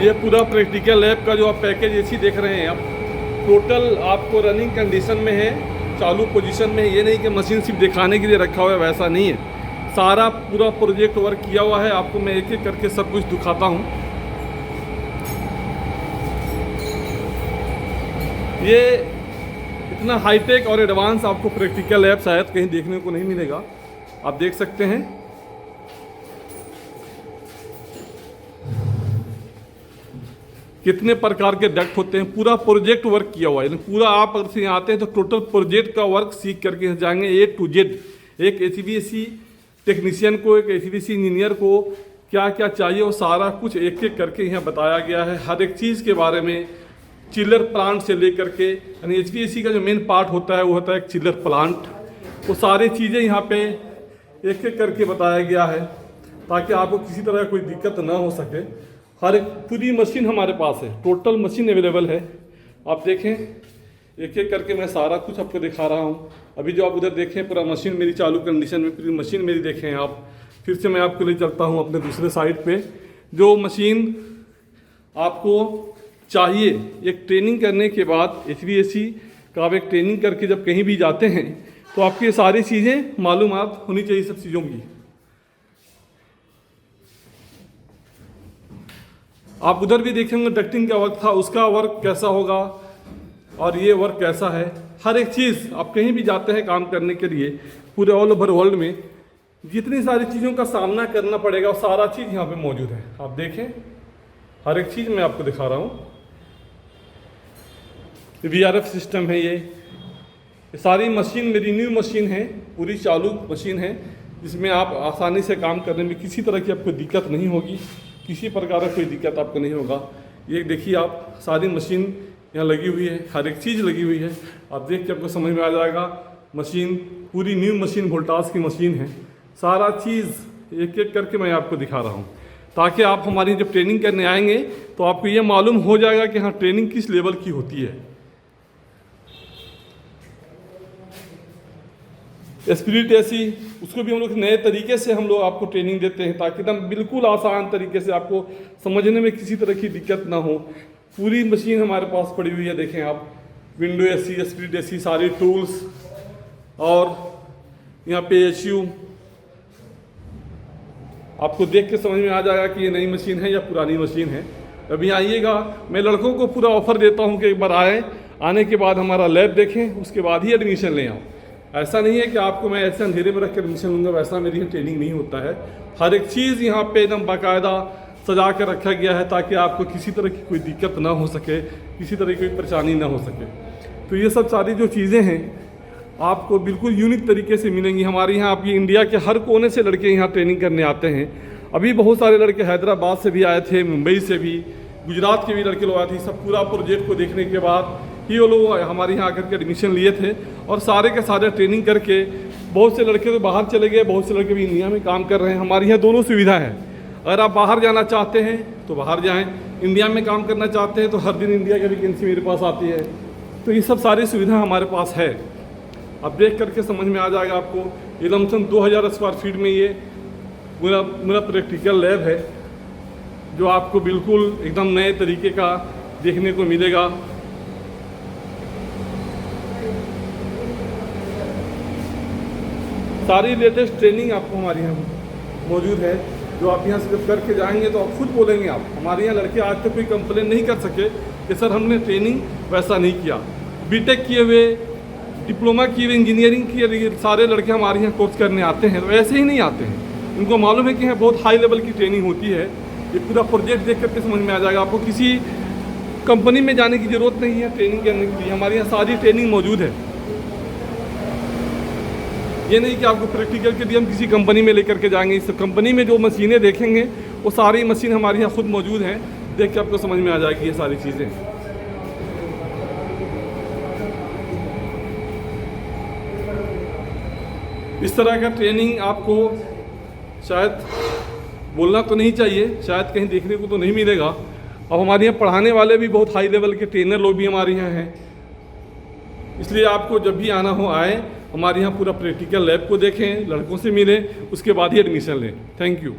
ये पूरा practical lab का जो आप पैकेज एसी देख रहे हैं आप, टोटल आपको रनिंग कंडीशन में है, चालू पोजीशन में है। ये नहीं कि मशीन सिर्फ दिखाने के लिए रखा हुआ है, वैसा नहीं है। सारा पूरा प्रोजेक्ट वर्क किया हुआ है। आपको मैं एक एक करके सब कुछ दिखाता हूँ। ये इतना हाईटेक और एडवांस आपको प्रैक्टिकल लैब शायद कहीं देखने को नहीं मिलेगा। आप देख सकते हैं कितने प्रकार के डक्ट होते हैं। पूरा प्रोजेक्ट वर्क किया हुआ है। पूरा आप अगर यहाँ आते हैं तो टोटल प्रोजेक्ट का वर्क सीख करके जाएंगे A to Z। एक HVAC टेक्नीशियन को, एक HVAC इंजीनियर को क्या क्या चाहिए वो सारा कुछ एक एक करके यहाँ बताया गया है। हर एक चीज़ के बारे में, चिलर प्लांट से लेकर के, यानी HVAC का जो मेन पार्ट होता है वो होता है एक चिलर प्लांट। वो सारी चीज़ें यहाँ पे एक एक करके बताया गया है ताकि आपको किसी तरह कोई दिक्कत ना हो सके। हर एक पूरी मशीन हमारे पास है, टोटल मशीन अवेलेबल है। आप देखें एक एक करके मैं सारा कुछ आपको दिखा रहा हूँ। अभी जो आप उधर देखें पूरा मशीन मेरी चालू कंडीशन में, पूरी मशीन मेरी देखें आप। फिर से मैं आपको ले चलता हूँ अपने दूसरे साइड पे। जो मशीन आपको चाहिए एक ट्रेनिंग करने के बाद, HVAC का आप एक ट्रेनिंग करके जब कहीं भी जाते हैं तो आपकी सारी चीज़ें मालूमात होनी चाहिए सब चीज़ों की। आप उधर भी देखेंगे डक्टिंग का वर्क था, उसका वर्क कैसा होगा और ये वर्क कैसा है। हर एक चीज़ आप कहीं भी जाते हैं काम करने के लिए, पूरे ऑल ओवर वर्ल्ड में जितनी सारी चीज़ों का सामना करना पड़ेगा वो सारा चीज़ यहाँ पे मौजूद है। आप देखें हर एक चीज़ मैं आपको दिखा रहा हूँ। VRF सिस्टम है ये सारी मशीन मेरी न्यू मशीन है, पूरी चालू मशीन है, जिसमें आप आसानी से काम करने में किसी तरह की आपको दिक्कत नहीं होगी, किसी प्रकार का कोई दिक्कत आपको नहीं होगा। ये देखिए आप सारी मशीन यहाँ लगी हुई है, हर एक चीज़ लगी हुई है। आप देख के आपको समझ में आ जाएगा। मशीन पूरी न्यू मशीन, वोल्टास की मशीन है। सारा चीज़ एक एक करके मैं आपको दिखा रहा हूँ ताकि आप हमारी जब ट्रेनिंग करने आएंगे तो आपको ये मालूम हो जाएगा कि हाँ ट्रेनिंग किस लेवल की होती है। स्पिरिट एसी, उसको भी हम लोग नए तरीके से हम लोग आपको ट्रेनिंग देते हैं ताकि एकदम बिल्कुल आसान तरीके से आपको समझने में किसी तरह की दिक्कत ना हो। पूरी मशीन हमारे पास पड़ी हुई है। देखें आप, विंडो एसी, स्पिरिट एसी, सारी टूल्स, और यहाँ पे HU आपको देख के समझ में आ जाएगा कि ये नई मशीन है या पुरानी मशीन है। अभी आइएगा, मैं लड़कों को पूरा ऑफर देता हूँ कि एक बार आने के बाद हमारा लैब देखें, उसके बाद ही एडमिशन लें आओ। ऐसा नहीं है कि आपको मैं ऐसे अंधेरे में रख कर एडमिशन लूँगा, वैसा मेरी ट्रेनिंग नहीं होता है। हर एक चीज़ यहाँ पे एकदम बाकायदा सजा कर रखा गया है ताकि आपको किसी तरह की कोई दिक्कत ना हो सके, किसी तरह की कोई परेशानी ना हो सके। तो ये सब सारी जो चीज़ें हैं आपको बिल्कुल यूनिक तरीके से मिलेंगी हमारे यहाँ। आपकी इंडिया के हर कोने से लड़के यहाँ ट्रेनिंग करने आते हैं। अभी बहुत सारे लड़के हैदराबाद से भी आए थे, मुंबई से भी, गुजरात के भी लड़के लोग आए थे। सब पूरा प्रोजेक्ट को देखने के बाद ही वो लोग हमारे यहाँ आकर के एडमिशन लिए थे और सारे के सारे ट्रेनिंग करके बहुत से लड़के तो बाहर चले गए, बहुत से लड़के भी इंडिया में काम कर रहे हैं। हमारे यहाँ दोनों सुविधा है। अगर आप बाहर जाना चाहते हैं तो बाहर जाएं, इंडिया में काम करना चाहते हैं तो हर दिन इंडिया की वैकेंसी मेरे पास आती है। तो ये सब सारी सुविधा हमारे पास है। अब देख करके समझ में आ जाएगा आपको। ये लमसम 2000 स्क्वायर फीट में ये मेरा प्रैक्टिकल लैब है जो आपको बिल्कुल एकदम नए तरीके का देखने को मिलेगा। सारी लेटेस्ट ट्रेनिंग आपको हमारे यहाँ मौजूद है जो आप यहाँ से जब करके जाएंगे तो आप खुद बोलेंगे। आप हमारे यहाँ लड़के आज तक कोई कंप्लेन नहीं कर सके कि सर हमने ट्रेनिंग वैसा नहीं किया। बीटेक किए हुए, डिप्लोमा किए हुए, इंजीनियरिंग किए सारे लड़के हमारे यहाँ कोर्स करने आते हैं तो ऐसे ही नहीं आते हैं। उनको मालूम है कि यहाँ बहुत हाई लेवल की ट्रेनिंग होती है। ये पूरा प्रोजेक्ट देख करके समझ में आ जाएगा। आपको किसी कंपनी में जाने की ज़रूरत नहीं है ट्रेनिंग करने के लिए। हमारे यहाँ सारी ट्रेनिंग मौजूद है। ये नहीं कि आपको प्रैक्टिकल के लिए हम किसी कंपनी में लेकर के जाएंगे। इस कंपनी में जो मशीनें देखेंगे वो सारी मशीन हमारे यहाँ खुद मौजूद हैं। देख के आपको समझ में आ जाएगी ये सारी चीज़ें। इस तरह का ट्रेनिंग आपको शायद बोलना तो नहीं चाहिए, शायद कहीं देखने को तो नहीं मिलेगा। अब हमारे यहाँ पढ़ाने वाले भी बहुत हाई लेवल के ट्रेनर लोग भी हमारे यहाँ हैं। इसलिए आपको जब भी आना हो आए, हमारे यहाँ पूरा प्रैक्टिकल लैब को देखें, लड़कों से मिलें, उसके बाद ही एडमिशन लें। Thank you.